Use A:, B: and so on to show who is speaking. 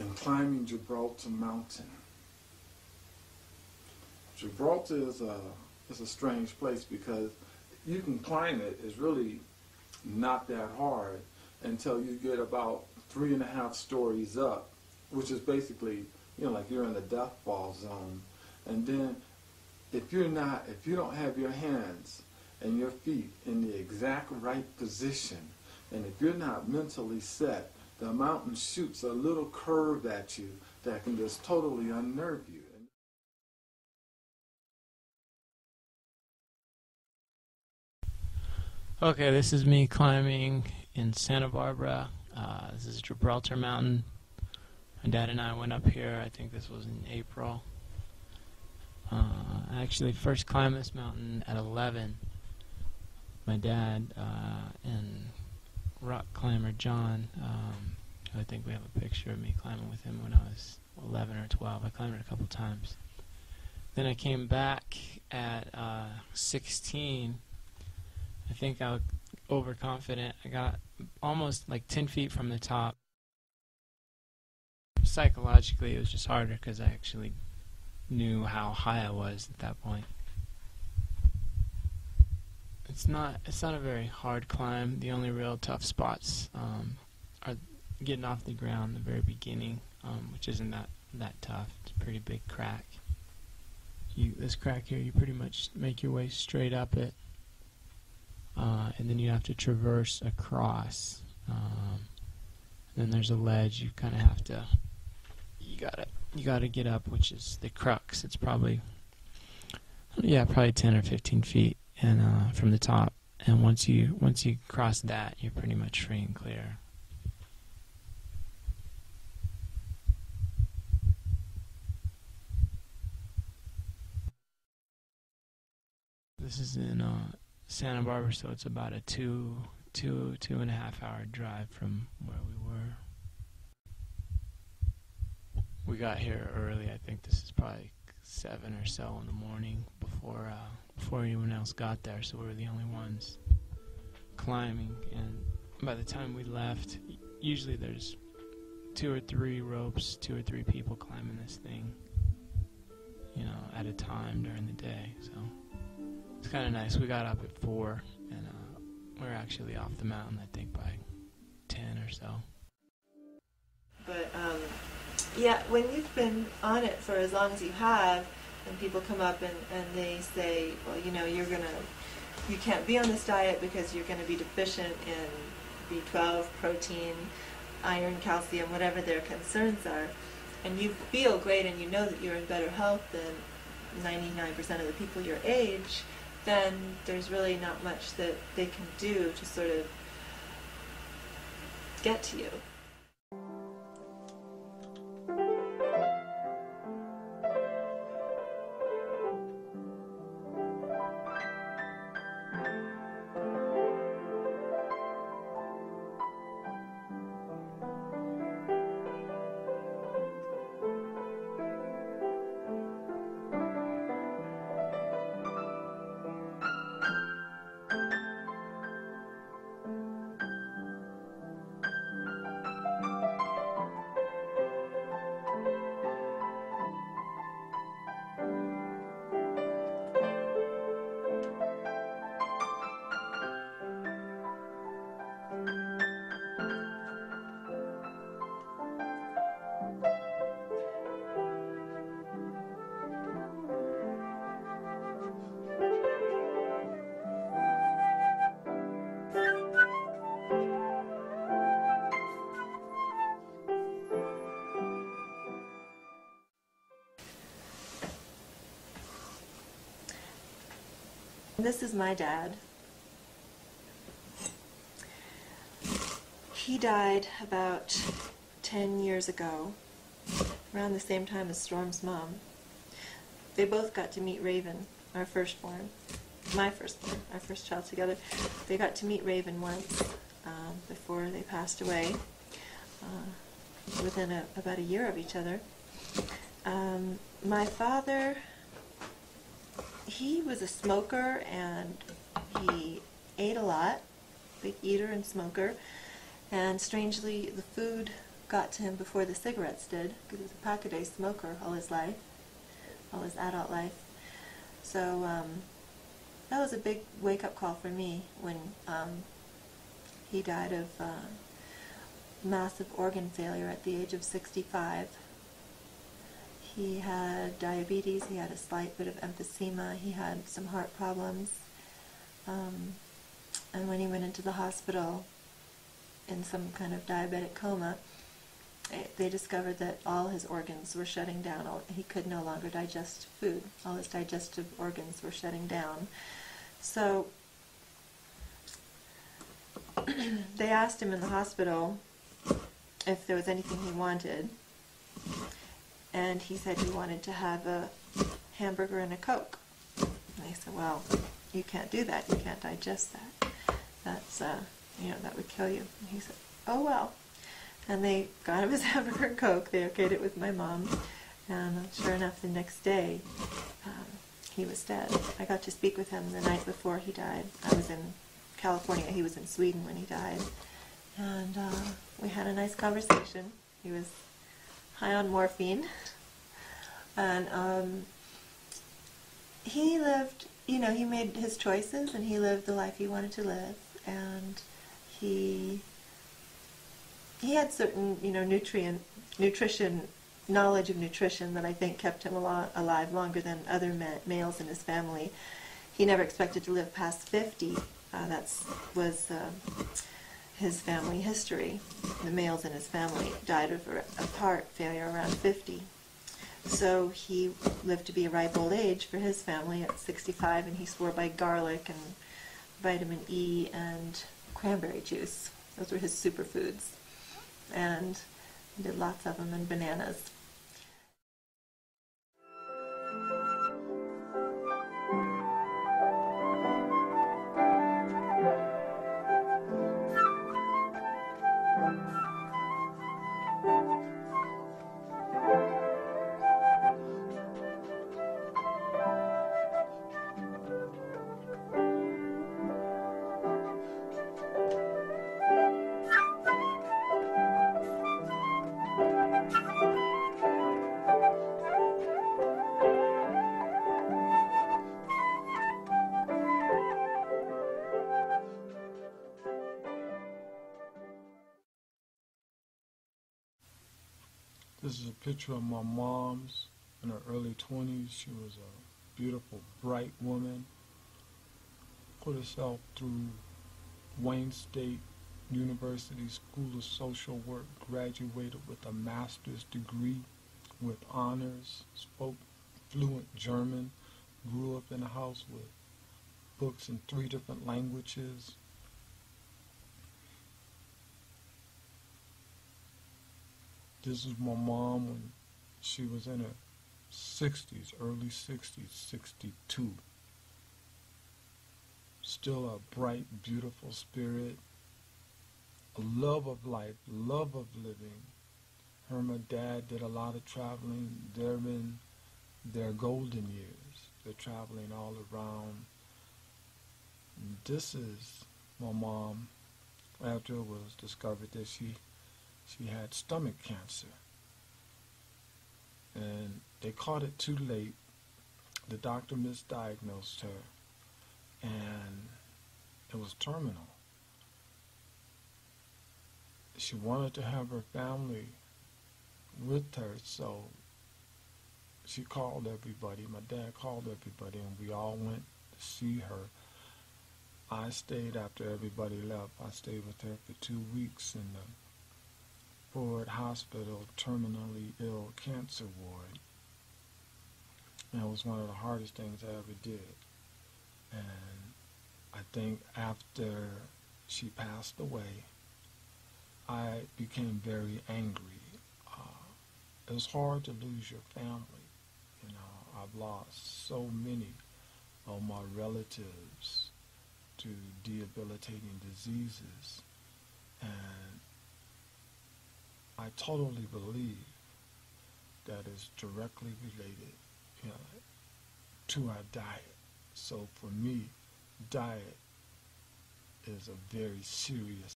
A: and climbing Gibraltar Mountain. Gibraltar is a strange place because you can climb it. It's really not that hard until you get about 3.5 stories up, which is basically, like you're in the death ball zone. And then if you don't have your hands and your feet in the exact right position, and if you're not mentally set, the mountain shoots a little curve at you that can just totally unnerve you.
B: Okay, this is me climbing in Santa Barbara. This is Gibraltar Mountain. My dad and I went up here, I think this was in April. I actually first climbed this mountain at 11. My dad and rock climber John, I think we have a picture of me climbing with him when I was 11 or 12. I climbed it a couple times. Then I came back at 16. I think I was overconfident. I got almost like 10 feet from the top. Psychologically, it was just harder because I actually knew how high I was at that point. It's not a very hard climb. The only real tough spots are getting off the ground in the very beginning, which isn't that tough. It's a pretty big crack. This crack here, you pretty much make your way straight up it. And then you have to traverse across. Then there's a ledge. You kind of have to. You gotta get up, which is the crux. It's probably 10 or 15 feet, and from the top. And once you cross that, you're pretty much free and clear. This is in Santa Barbara, so it's about a 2.5 hour drive from where we were. We got here early. I think this is probably 7 or so in the morning before anyone else got there, so we were the only ones climbing. And by the time we left, usually there's 2 or 3 ropes, 2 or 3 people climbing this thing, at a time during the day. So it's kind of nice. We got up at 4, and we're actually off the mountain, I think, by 10 or so.
C: But yeah, when you've been on it for as long as you have, and people come up and they say, well, you can't be on this diet because you're going to be deficient in B12, protein, iron, calcium, whatever their concerns are, and you feel great and you know that you're in better health than 99% of the people your age, then there's really not much that they can do to sort of get to you. This is my dad. He died about 10 years ago, around the same time as Storm's mom. They both got to meet Raven, our firstborn, our first child together. They got to meet Raven once before they passed away, within about a year of each other. My father, he was a smoker and he ate a lot, big eater and smoker, and strangely the food got to him before the cigarettes did, because he was a pack-a-day smoker all his life, all his adult life. So that was a big wake-up call for me when he died of massive organ failure at the age of 65. He had diabetes, he had a slight bit of emphysema, he had some heart problems, and when he went into the hospital in some kind of diabetic coma, they discovered that all his organs were shutting down. He could no longer digest food. All his digestive organs were shutting down. So they asked him in the hospital if there was anything he wanted, and he said he wanted to have a hamburger and a Coke. And they said, well, you can't do that. You can't digest that. That's, that would kill you. And he said, oh, well. And they got him his hamburger and Coke. They okayed it with my mom. And sure enough, the next day, he was dead. I got to speak with him the night before he died. I was in California. He was in Sweden when he died. And we had a nice conversation. He was high on morphine. And he lived, he made his choices, and he lived the life he wanted to live. And he had certain, nutrition, knowledge of nutrition that I think kept him alive longer than other males in his family. He never expected to live past 50. That was his family history. The males in his family died of heart failure around 50. So he lived to be a ripe old age for his family at 65, and he swore by garlic and vitamin E and cranberry juice. Those were his superfoods. And he did lots of them, and bananas.
A: This is a picture of my mom's in her early 20s. She was a beautiful, bright woman. Put herself through Wayne State University School of Social Work, graduated with a master's degree with honors, spoke fluent German, grew up in a house with books in 3 different languages. This is my mom when she was in her 60s, early 60s, 62. Still a bright, beautiful spirit, a love of life, love of living. Her and my dad did a lot of traveling. They're in their golden years. They're traveling all around. And this is my mom after it was discovered that she had stomach cancer, and they caught it too late. The doctor misdiagnosed her, and it was terminal. She wanted to have her family with her, so she called everybody. My dad called everybody, and we all went to see her. I stayed after everybody left. I stayed with her for 2 weeks in the Ford Hospital terminally ill cancer ward. And it was one of the hardest things I ever did. And I think after she passed away, I became very angry. It was hard to lose your family. I've lost so many of my relatives to debilitating diseases, and I totally believe that is directly related to our diet. So for me, diet is a very serious